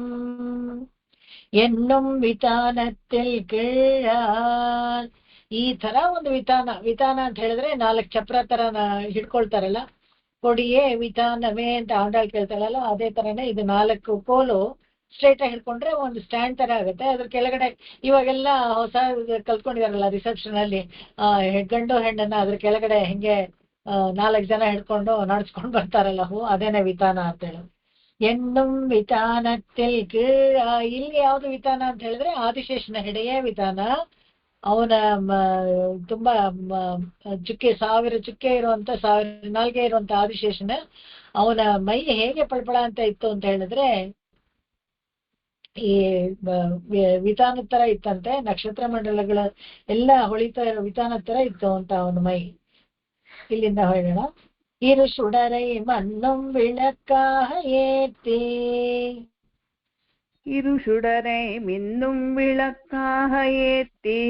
ಎನ್ನುಂ ವಿತಾನத்தில் ಕೀಳಾಲ್. ಈ ತರ ಒಂದು ವಿತಾನ ಅಂತ ಹೇಳಿದ್ರೆ 4 ಚಪ್ರ ತರ ಹಿಡ್ಕೊಳ್ತಾರಲ್ಲ, ಕೊಡಿಯೇ ವಿತಾನವೇ ಅಂತ ಆಂಡಾಳ್ ಕೇಳ್ತಾರಲ್ಲ, ಅದೇ ತರನೇ ಇದು 4 ಕೋಲು ಸ್ಟ್ರೈಟ್ ಆಗಿ ಹಿಡ್ಕೊಂಡ್ರೆ ಒಂದು ಸ್ಟ್ಯಾಂಡ್ ತರ ಆಗುತ್ತೆ. ಅದ್ರ ಕೆಳಗಡೆ ಇವಾಗೆಲ್ಲ ಹೊಸ ಕಲ್ತ್ಕೊಂಡಿದಾರಲ್ಲ ರಿಸೆಪ್ಷನ್ ಅಲ್ಲಿ ಗಂಡು ಹೆಣ್ಣನ್ನ ಅದ್ರ ಕೆಳಗಡೆ ಹಿಂಗೆ 4 ಜನ ಹಿಡ್ಕೊಂಡು ನಡ್ಸ್ಕೊಂಡ್ ಬರ್ತಾರಲ್ಲ ಅದೇನೆ ವಿತಾನ ಅಂತ ಹೇಳಿ. ಎಣ್ಣುಂ ವಿತಾನത്തിൽ ಇಲ್ಲಿ ಯಾವ್ದು ವಿತಾನ ಅಂತ ಹೇಳಿದ್ರೆ ಆದಿಶೇಷನ ಹೆಡೆಯೇ ವಿತಾನ. ಅವನ ತುಂಬಾ ಚುಕ್ಕೆ 1000 ಚುಕ್ಕೆ ಇರುವಂತ 1000 ನಾಲ್ಗೆ ಇರುವಂತ ಆದಿಶೇಷನ ಅವನ ಮೈ ಹೇಗೆ ಪಳಪಳ ಅಂತ ಇತ್ತು ಅಂತ ಹೇಳಿದ್ರೆ ಈ ವಿತಾನದ ತರ ಇತ್ತಂತೆ. ನಕ್ಷತ್ರ ಮಂಡಲಗಳ ಎಲ್ಲ ಹೊಳಿತಾ ಇರೋ ವಿತಾನದ ತರ ಇತ್ತು ಅಂತ ಅವನ ಮೈ. ಇಲ್ಲಿಂದ ಹೇಳೋಣ. ಇರು ಸುಡರೈ ಮಣ್ಣುಂ ವಿಳಕ್ಕಾಹ ಏತ್ತಿ, இரு சுடரை மின்னும் விளக்காக ஏத்தி,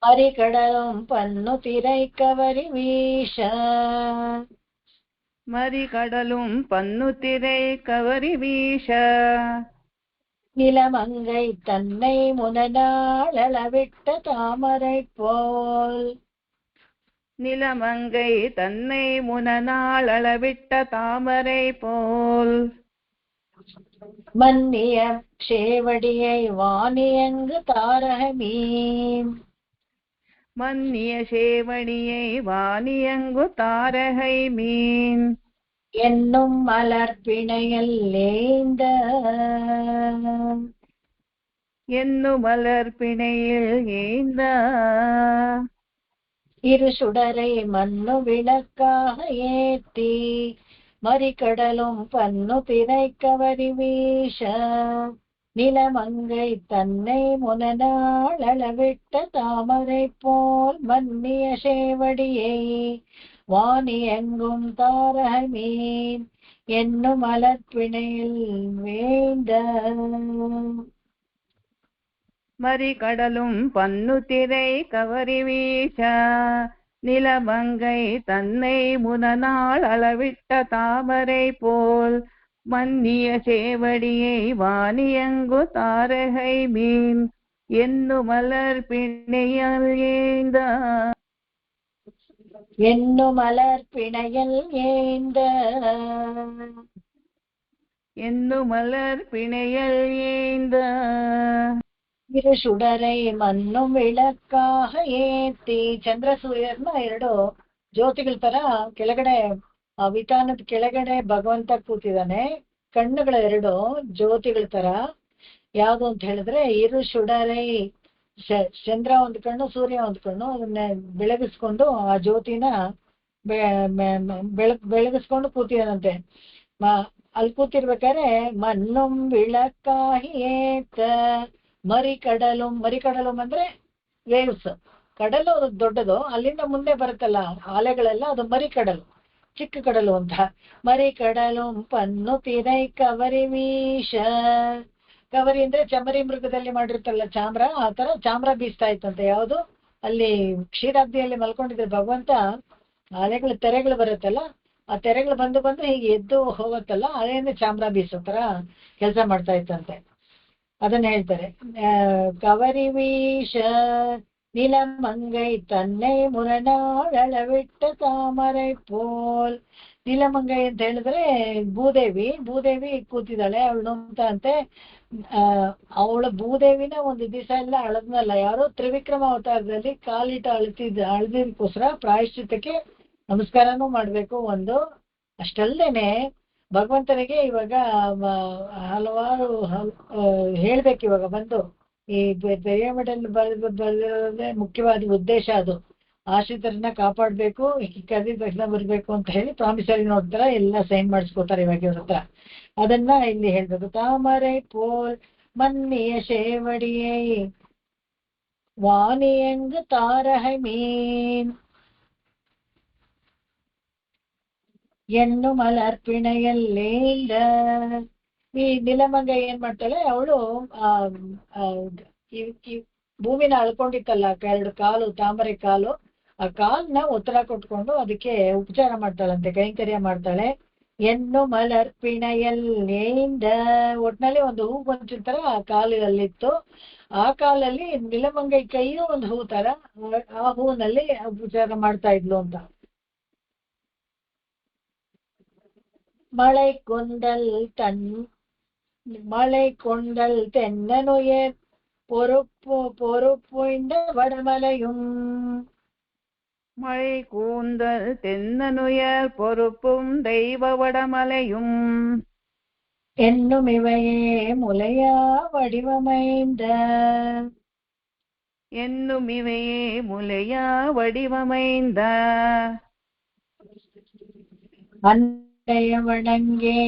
மறிகடலும் பன்னு திரை கவரி வீஷ, மறிகடலும் பன்னு திரை கவரி வீஷ, நிலமங்கை தன்னை முனநாளவிட்ட தாமரை போல், நிலமங்கை தன்னை முனநாள் அளவிட்ட தாமரை போல், மன்னிய சேவடியை வாணியங்கு தாரகமீன், மன்னிய சேவடியை வாணியங்கு தாரகை மீன், என்னும் மலர்பிணையல் ஏந்த, என்னு மலர் பிணையில் ஏந்த, இரு சுடரை மண்ணு விளக்காக ஏத்தி, மறிகடலும் பன்னு திரை கவரி வீஷ, நிலமங்கை தன்னை முனநாளவிட்ட தாமரை போல், மன்னிய சேவடியை வாணி எங்கும் தாரகமீன், என்னும் மலர்பிணையில் வேந்த. மறிகடலும் பன்னு திரை கவரி வீச, நிலமங்கை தன்னை முனநாள் அளவிட்ட தாமரை போல், மன்னிய சேவடியை வாணியங்கு தாரகை மீன், என்னு மலர் பிணையல் ஏந்த, என்னும் மலர்பிணையல் ஏந்த, என்னு மலர் பிணையல் ஏந்த, ಇರು ಸುಡರೈ ಮಣ್ಣು ವಿಳಕ್ಕಾಹ ಏತಿ. ಚಂದ್ರ ಸೂರ್ಯನ 2 ಜ್ಯೋತಿಗಳ ತರ ಕೆಳಗಡೆ ವಿತಾನದ ಕೆಳಗಡೆ ಭಗವಂತ ಕೂತಿದ್ದಾನೆ. ಕಣ್ಣುಗಳ 2 ಜ್ಯೋತಿಗಳ ತರ. ಯಾವ್ದು ಅಂತ ಹೇಳಿದ್ರೆ ಇರು ಸುಡರೈ, ಚಂದ್ರ ಒಂದು ಕಣ್ಣು ಸೂರ್ಯ ಒಂದು ಕಣ್ಣು, ಅದನ್ನ ಬೆಳಗಿಸ್ಕೊಂಡು ಆ ಜ್ಯೋತಿನ ಬೆಳಗಿಸ್ಕೊಂಡು ಕೂತಿದಾನಂತೆ. ಅಲ್ಲಿ ಕೂತಿರ್ಬೇಕಾದ್ರೆ ಮಣ್ಣುಂ ವಿಳಕ್ಕಾಹಿ ಏತ, ಮರಿಕಡಲು, ಮರಿಕಡಲು ಅಂದ್ರೆ ವೇವ್ಸ್, ಕಡಲು ದೊಡ್ಡದು, ಅಲ್ಲಿಂದ ಮುಂದೆ ಬರುತ್ತಲ್ಲ ಅಲೆಗಳೆಲ್ಲ, ಅದು ಮರಿಕಡಲು, ಚಿಕ್ಕ ಕಡಲು ಅಂತ. ಮರಿಕಡಲು ಪನ್ನು ತಿರೈ ಕವರಿ ವೀಶ, ಕವರಿ ಅಂದ್ರೆ ಚಮರಿ ಮೃಗದಲ್ಲಿ ಮಾಡಿರ್ತಲ್ಲ ಚಾಮ್ರ, ಆ ತರ ಚಾಮ್ರ ಬೀಸ್ತಾ ಇತ್ತಂತೆ. ಯಾವುದು ಅಲ್ಲಿ ಕ್ಷೀರಾಬ್ದಿಯಲ್ಲಿ ಮಲ್ಕೊಂಡಿದ್ರೆ ಭಗವಂತ, ಅಲೆಗಳು ತೆರೆಗಳು ಬರುತ್ತಲ್ಲ, ಆ ತೆರೆಗಳು ಬಂದು ಹೀಗೆ ಎದ್ದು ಹೋಗುತ್ತಲ್ಲ, ಅದೇನೆ ಚಾಮ್ರ ಬೀಸೋ ತರ ಕೆಲಸ ಮಾಡ್ತಾ ಇತ್ತಂತೆ. ಅದನ್ನ ಹೇಳ್ತಾರೆ. ಕವರಿ ವೀಶ ನಿಲಮಂಗೈ ತನ್னை ಮುರನಾಳವಿಟ್ಟ ತಾಮரை ಪೋಲ್. ನೀಲಮಂಗೈ ಅಂತ ಹೇಳಿದ್ರೆ ಭೂದೇವಿ ಕೂತಿದ್ದಾಳೆ, ಅವಳು ನೋಡ್ತ ಅಂತೆ. ಅವಳ ಭೂದೇವಿನ ಒಂದು ದಿವಸ ಎಲ್ಲ ಅಳದ್ನಲ್ಲ ಯಾರು, ತ್ರಿವಿಕ್ರಮ ಅವತಾರದಲ್ಲಿ ಕಾಲಿಟ್ಟು ಅಳದಿದಕ್ಕೋಸ್ಕರ ಪ್ರಾಯಶ್ಚಿತ್ತಕ್ಕೆ ನಮಸ್ಕಾರನೂ ಮಾಡ್ಬೇಕು ಒಂದು. ಅಷ್ಟಲ್ದೇನೆ ಭಗವಂತನಿಗೆ ಇವಾಗ ಹಲವಾರು ಹೇಳ್ಬೇಕು. ಇವಾಗ ಬಂದು ಈ ಪಿರಮಿಡಲ್ಲಿ ಬರೆದಿರೋದೇ ಮುಖ್ಯವಾದ ಉದ್ದೇಶ, ಅದು ಆಶ್ರಿತರನ್ನ ಕಾಪಾಡ್ಬೇಕು, ಕರೆದಿದ ತಕ್ಷಣ ಬರ್ಬೇಕು ಅಂತ ಹೇಳಿ ಪ್ರಾಮಿಸರಿ ನೋಡ್ತಾರ, ಎಲ್ಲ ಸೈನ್ ಮಾಡಿಸ್ಕೋತಾರೆ ಇವಾಗ ಇವ್ರ ಹತ್ರ. ಅದನ್ನ ಇಲ್ಲಿ ಹೇಳ್ಬೇಕು. ತಾಮரை போல் மன்னிய சேவடியை வாணியங்கு தாரகை மீன், ಎನ್ನು ಮಲರ್ಪಿಣೆಯಲ್ಲೇಂದ. ಈ ನಿಲಮಂಗ ಏನ್ ಮಾಡ್ತಾಳೆ, ಅವಳು ಭೂಮಿನ ಅಳ್ಕೊಂಡಿತ್ತಲ್ಲ 2 ಕಾಲು, ತಾಮರೆ ಕಾಲು, ಆ ಕಾಲ್ನ ಉತ್ತರ ಕೊಟ್ಕೊಂಡು ಅದಕ್ಕೆ ಉಪಚಾರ ಮಾಡ್ತಾಳಂತೆ, ಕೈಂಕರ್ಯ ಮಾಡ್ತಾಳೆ. ಎನ್ನು ಮಲರ್ಪಿಣೆಯಲ್ಲೇಂದ, ಒಟ್ನಲ್ಲಿ ಒಂದು ಹೂ ಬಂಚಿರ್ತಾರ ಆ ಕಾಲಲ್ಲಿತ್ತು. ಆ ಕಾಲಲ್ಲಿ ನಿಲಮಂಗೈ ಕೈಯೂ ಒಂದು ಹೂ ತರ, ಆ ಹೂನಲ್ಲಿ ಉಪಚಾರ ಮಾಡ್ತಾ ಇದ್ಲು ಅಂತ. மலை கொண்டல் தன் மலை கொண்டல் தென்னனுயர் பொறுப்பு இந்த வடமலையும் மழை கூந்தல் தென்னனுயர் பொறுப்பும் தெய்வ வடமலையும் என்னும் இவையே முலையா வடிவமைந்த என்னும் இவையே முலையா வடிவமைந்த அன்றைய வணங்கே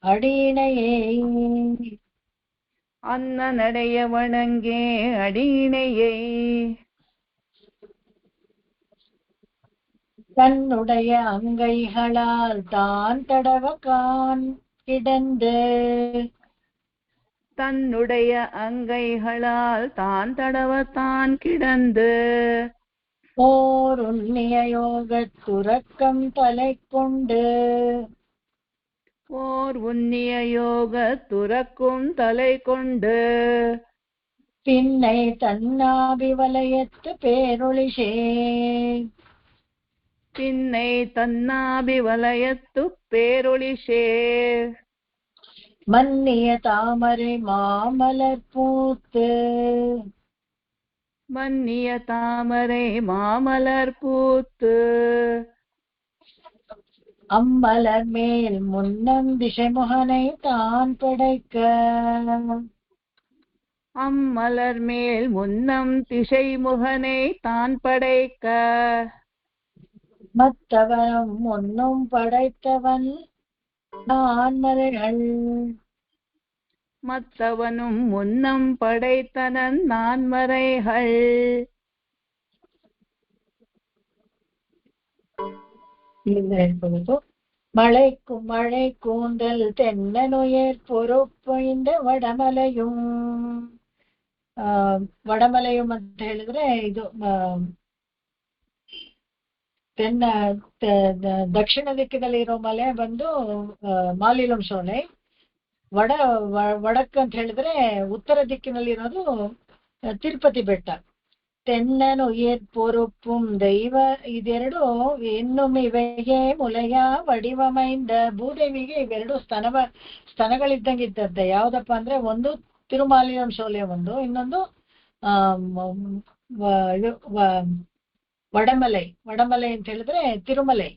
அடியினையே அன்னநடைய வணங்கே அடியினையை தன்னுடைய அங்கைகளால் தான் தடவ கிடந்து தன்னுடைய அங்கைகளால் தான் தடவத்தான் கிடந்து ஓர் உன்னிய யோகத் துறக்கம் தலை கொண்டு ஓர் உன்னிய யோக துறக்கும் தலை கொண்டு பின்னை தன்னாபி வலயத்து பேரொளிஷே பின்னை தன்னாபி வலயத்து பேரொளிஷே மன்னிய தாமரை மாமலர் பூத்து மன்னிய தாமரை மாமலர் பூத்து அம்மலர் மேல் முன்னம் திசைமுகனை தான் படைக்க அம்மலர் மேல் முன்னம் திசைமுகனை தான் படைக்க மற்றவரும் முன்னும் படைத்தவன் நான்மறைகள் மற்றவனும் முன்னம் படைத்தனன் நான்மறைகள் மழை கூந்தல் தென்னனுயர் பொறுப்பு இந்த ವಡಮಲೆயும் ವಡಮಲೆயும் ಅಂತ ಹೇಳಿದ್ರೆ ಇದು ದಕ್ಷಿಣ ದಿಕ್ಕಿನಲ್ಲಿ ಇರೋ ಮಲೆ ಬಂದು ಮಾಲಿಲಂ ಸೋಲೆ ವಡಕ್ ಅಂತ ಹೇಳಿದ್ರೆ ಉತ್ತರ ದಿಕ್ಕಿನಲ್ಲಿ ಇರೋದು ತಿರುಪತಿ ಬೆಟ್ಟ. ತೆನ್ನನು ಪೊರುಪ್ಪುಂ ದೈವ ಇದೆರಡು ಇನ್ನೊಮ್ಮೆ ಇವೆಗೆ ಮುಲೆಯ ವಡಿವಮೈಂದ ಭೂದೇವಿಗೆ ಇವೆರಡು ಸ್ತನಗಳಿದ್ದಂಗಿದ್ದದ್ದೆ. ಯಾವ್ದಪ್ಪ ಅಂದ್ರೆ ಒಂದು ತಿರುಮಾಲಿಯಂ ಶೋಲೆ, ಒಂದು ಇನ್ನೊಂದು ಇದು ವಡಮಲೈ ಅಂತ ಹೇಳಿದ್ರೆ ತಿರುಮಲೆ.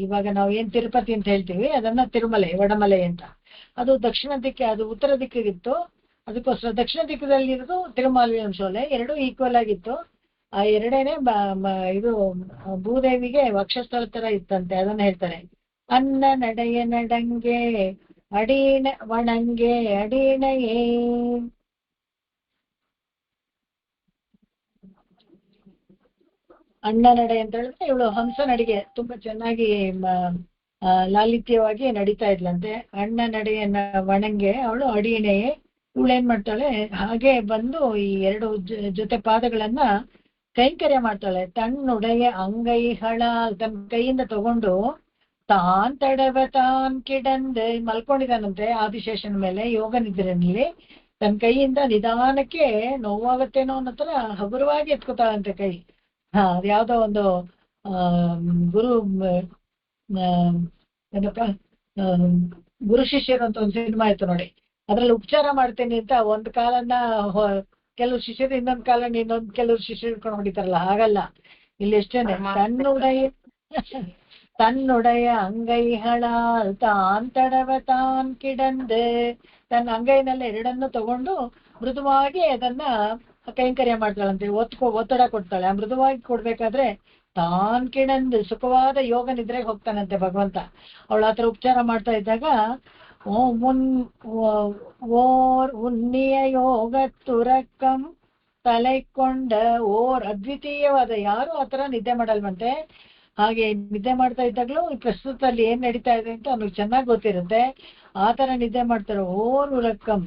ಇವಾಗ ನಾವು ಏನ್ ತಿರುಪತಿ ಅಂತ ಹೇಳ್ತೀವಿ ಅದನ್ನ ತಿರುಮಲೆ ವಡಮಲೈ ಅಂತ. ಅದು ದಕ್ಷಿಣ ದಿಕ್ಕು, ಅದು ಉತ್ತರ ದಿಕ್ಕಿಗಿತ್ತು. ಅದಕ್ಕೋಸ್ಕರ ದಕ್ಷಿಣ ದಿಕ್ಕದಲ್ಲಿರೋದು ತಿರುಮಾಲಿಯಂ ಶೋಲೆ. ಎರಡು ಈಕ್ವಲ್ ಆಗಿತ್ತು. ಆ ಎರಡೇನೆ ಇದು ಭೂದೇವಿಗೆ ವಕ್ಷಸ್ಥಳ ತರ ಇತ್ತಂತೆ. ಅದನ್ನ ಹೇಳ್ತಾರೆ. ಅನ್ನ ನಡೆಯ ನಡಂಗೆ ಅಡೀನ ವಣಂಗೆ ಅಡೀನಯೇ. ಅಣ್ಣ ನಡೆ ಅಂತ ಹೇಳಿದ್ರೆ ಇವಳು ಹಂಸ ನಡಿಗೆ ತುಂಬಾ ಚೆನ್ನಾಗಿ ಲಾಲಿತ್ಯವಾಗಿ ನಡೀತಾ ಇದ್ಲಂತೆ. ಅಣ್ಣ ನಡೆಯನ್ನ ವಣಂಗೆ ಅವಳು ಅಡಿಣೆಯೇ. ಇವಳೇನ್ ಮಾಡ್ತಾಳೆ, ಹಾಗೆ ಬಂದು ಈ ಎರಡು ಜೊತೆ ಪಾದಗಳನ್ನ ಕೈಂಕರ್ಯ ಮಾಡ್ತಾಳೆ. ತನ್ನುಡೆಯ ಅಂಗೈಗಳ ತನ್ನ ಕೈಯಿಂದ ತಗೊಂಡು ತಾನ್ ತಡವ ತಾನ್ ಕಿಡಂದು ಮಲ್ಕೊಂಡಿದ್ದಾನಂತೆ ಆದಿಶೇಷನ ಮೇಲೆ ಯೋಗ ನಿದ್ರೆನಲ್ಲಿ. ತನ್ನ ಕೈಯಿಂದ ನಿಧಾನಕ್ಕೆ ನೋವಾಗತ್ತೇನೋ ಅನ್ನೋ ತರ ಹಗುರವಾಗಿ ಎತ್ಕೋತಾಳಂತೆ ಕೈ. ಅದ್ಯಾವ್ದೋ ಒಂದು ಗುರು ಏನಪ್ಪ ಗುರು ಶಿಷ್ಯರು ಅಂತ ಒಂದು ಸಿನಿಮಾ ಇತ್ತು ನೋಡಿ, ಅದ್ರಲ್ಲಿ ಉಪಚಾರ ಮಾಡ್ತೇನೆ ಅಂತ ಒಂದ್ ಕಾಲನ್ನ ಕೆಲವು ಶಿಷ್ಯರು ಇನ್ನೊಂದ್ ಕಾಲನ್ನ ಕೆಲವ್ರು ಶಿಷ್ಯರು ಇಟ್ಕೊಂಡು ಹೊಡಿತಾರಲ್ಲ, ಹಾಗಲ್ಲ ಇಲ್ಲಿ ಎಷ್ಟೇನೆ. ತನ್ನುடைய ಅಂಗೈಗಳಾಲ್ ತಾನ್ ತಡವ ತಾನ್ ಕಿಡಂದು ತನ್ನ ಅಂಗೈನಲ್ಲಿ ಎರಡನ್ನು ತಗೊಂಡು ಮೃದುವಾಗಿ ಅದನ್ನ ಕೈಂಕರ್ಯ ಮಾಡ್ತಾಳಂತೆ. ಒತ್ತಡ ಕೊಡ್ತಾಳೆ. ಆ ಮೃದುವಾಗಿ ಕೊಡ್ಬೇಕಾದ್ರೆ ತಾನ್ ಕಿಡಂದು ಸುಖವಾದ ಯೋಗ ನಿದ್ರೆಗೆ ಹೋಗ್ತಾನಂತೆ ಭಗವಂತ. ಅವಳು ಆತರ ಉಪಚಾರ ಮಾಡ್ತಾ ಇದ್ದಾಗ ಓರ್ ಉನ್ನಿಯ ಯೋಗ ತುರಕಂ ತಲೆಕೊಂಡ ಓರ್ ಅದ್ವಿತೀಯವಾದ, ಯಾರು ಆತರ ನಿದ್ದೆ ಮಾಡಲ್ವಂತೆ. ಹಾಗೆ ನಿದ್ದೆ ಮಾಡ್ತಾ ಇದ್ದಾಗ್ಲೂ ಪ್ರಸ್ತುತದಲ್ಲಿ ಏನ್ ನಡೀತಾ ಇದೆ ಅಂತ ಅವ್ನಿಗೆ ಚೆನ್ನಾಗಿ ಗೊತ್ತಿರುತ್ತೆ. ಆತರ ನಿದ್ದೆ ಮಾಡ್ತಾರೆ. ಓರ್ ಉರಕ್ಕಂ,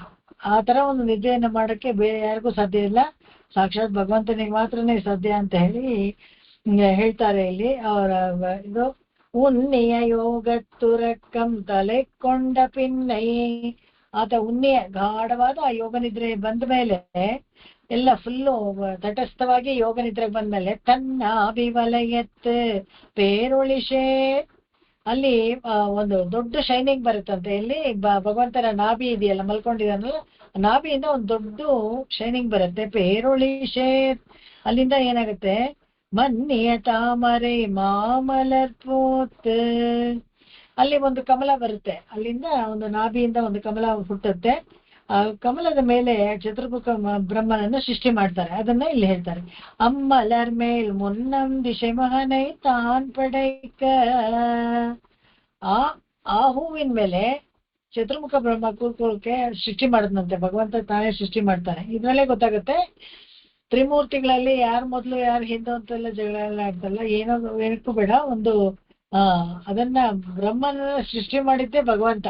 ಆ ತರ ಒಂದು ನಿದ್ದೆಯನ್ನು ಮಾಡಕ್ಕೆ ಬೇರೆ ಯಾರಿಗೂ ಸಾಧ್ಯ ಇಲ್ಲ, ಸಾಕ್ಷಾತ್ ಭಗವಂತನಿಗೆ ಮಾತ್ರನೇ ಸಾಧ್ಯ ಅಂತ ಹೇಳಿ ಹೇಳ್ತಾರೆ ಇಲ್ಲಿ. ಅವರ ಇದು ಉನ್ನಿಯ ಯೋಗ ತುರಕ್ಕಂ ತಲೆಕೊಂಡ ಪಿನ್ನೈ. ಆತ ಉನ್ನಿಯ ಗಾಢವಾದ ಆ ಯೋಗ ನಿದ್ರೆ ಬಂದ ಮೇಲೆ ಎಲ್ಲ ಫುಲ್ಲು ತಟಸ್ಥವಾಗಿ ಯೋಗ ನಿದ್ರೆಗೆ ಬಂದ್ಮೇಲೆ ತನ್ನ ಅಭಿವಲಯತ್ ಪೇರೊಳಿಶೆ, ಅಲ್ಲಿ ಒಂದು ದೊಡ್ಡ ಶೈನಿಂಗ್ ಬರುತ್ತಂತೆ. ಇಲ್ಲಿ ಭಗವಂತನ ನಾಭಿ ಇದೆಯಲ್ಲ, ಮಲ್ಕೊಂಡಿದ್ದಾನಲ್ಲ, ನಾಭಿಯಿಂದ ಒಂದು ದೊಡ್ಡ ಶೈನಿಂಗ್ ಬರುತ್ತೆ. ಪೇರೊಳಿ ಶೇತ್, ಅಲ್ಲಿಂದ ಏನಾಗುತ್ತೆ, ಮನ್ನಿಯ ತಾಮರೆ ಮಾಮಲರ್ ಪೋತ್, ಅಲ್ಲಿ ಒಂದು ಕಮಲ ಬರುತ್ತೆ. ಅಲ್ಲಿಂದ ಒಂದು ನಾಭಿಯಿಂದ ಒಂದು ಕಮಲ ಹುಟ್ಟುತ್ತೆ. ಆ ಕಮಲದ ಮೇಲೆ ಚತುರ್ಮುಖ ಬ್ರಹ್ಮನನ್ನ ಸೃಷ್ಟಿ ಮಾಡ್ತಾರೆ. ಅದನ್ನ ಇಲ್ಲಿ ಹೇಳ್ತಾರೆ. ಅಮ್ಮಲರ್ ಮೇಲ್ ಮುನ್ನಂ ದಿಶೆ ಮಹನೈ ತಾನ್ ಪಡೈಕ. ಆ ಹೂವಿನ ಮೇಲೆ ಚತುರ್ಮುಖ ಬ್ರಹ್ಮ ಕೂತ್ಕೊಳ್ಳೋಕೆ ಸೃಷ್ಟಿ ಮಾಡಿದ್ನಂತೆ. ಭಗವಂತ ತಾನೇ ಸೃಷ್ಟಿ ಮಾಡ್ತಾನೆ. ಇದ್ರಲ್ಲೇ ಗೊತ್ತಾಗುತ್ತೆ ತ್ರಿಮೂರ್ತಿಗಳಲ್ಲಿ ಯಾರು ಮೊದಲು ಯಾರು ಹಿಂದೆ ಅಂತೆಲ್ಲ ಜಗಳ ಎಲ್ಲ ಆಡ್ತಲ್ಲ, ಏನಕ್ಕೂ ಬೇಡ. ಒಂದು ಅದನ್ನ ಬ್ರಹ್ಮನ ಸೃಷ್ಟಿ ಮಾಡಿದ್ದೆ ಭಗವಂತ.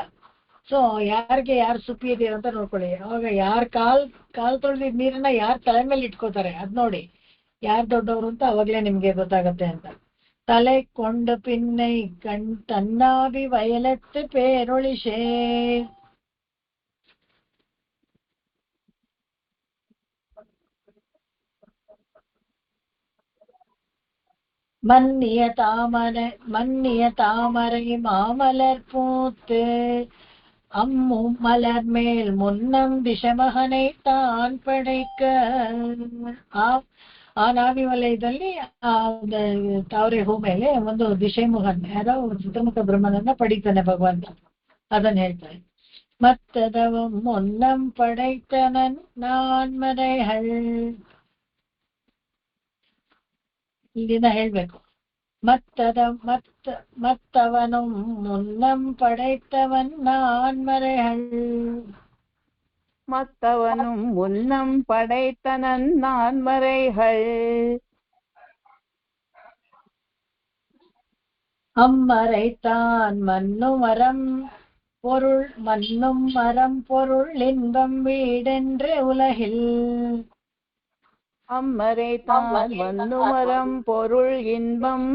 ಸೊ ಯಾರಿಗೆ ಯಾರು ಸುಪೀರಿಯರ್ ಅಂತ ನೋಡ್ಕೊಳ್ಳಿ. ಅವಾಗ ಯಾರು ಕಾಲ್ ತೊಳೆದಿದ್ ನೀರನ್ನ ಯಾರು ತಲೆ ಮೇಲೆ ಇಟ್ಕೋತಾರೆ ಅದ್ ನೋಡಿ ಯಾರು ದೊಡ್ಡವರು ಅಂತ ಅವಾಗ್ಲೇ ನಿಮ್ಗೆ ಗೊತ್ತಾಗತ್ತೆ ಅಂತ. ತಲೆ ಕೊಂಡ ಪಿನ್ನೈ ತನ್ನಾಭಿ ವಯಲತ್ತು ಪೇರೊಳಿಶೇ. மன்னிய தாமரை மாமலர் பூத்து அம்மும் மலர் மேல் முன்னம் ದಿಶಮಹனை ತಾನ್ ಪಡೈಕ. ಆ ನಾಭಿ ವಲಯದಲ್ಲಿ ಆ ತಾವರೆ ಹೂ ಮೇಲೆ ಒಂದು ದಿಶೆಮುಖನ್ ಯಾರೋ ಚತುರ್ಮುಖ ಬ್ರಹ್ಮನನ್ನ ಪಡಿತಾನೆ ಭಗವಂತ. ಅದನ್ನ ಹೇಳ್ತಾರೆ. ಮತ್ತದವ ಮುನ್ನಂ ಪಡೈತನನ್ ನಾನ್ ಮರೆಹಳ್. ಇಲ್ಲಿಂದ ಹೇಳ್ಬೇಕು. ಮತ್ತವನು ಮುನ್ನಂ ಪಡೈತವನ್ ನಾನ್ ಮರೆಹಳ್. மத்தவனும் முன்னம் படைத்தனன் நான் மறைகள். அம்மறைத்தான் மன்னுமரம் பொருள் இன்பம் வீடென்று உலகில். அம்மறைத்தான் மன்னுமரம் பொருள் இன்பம்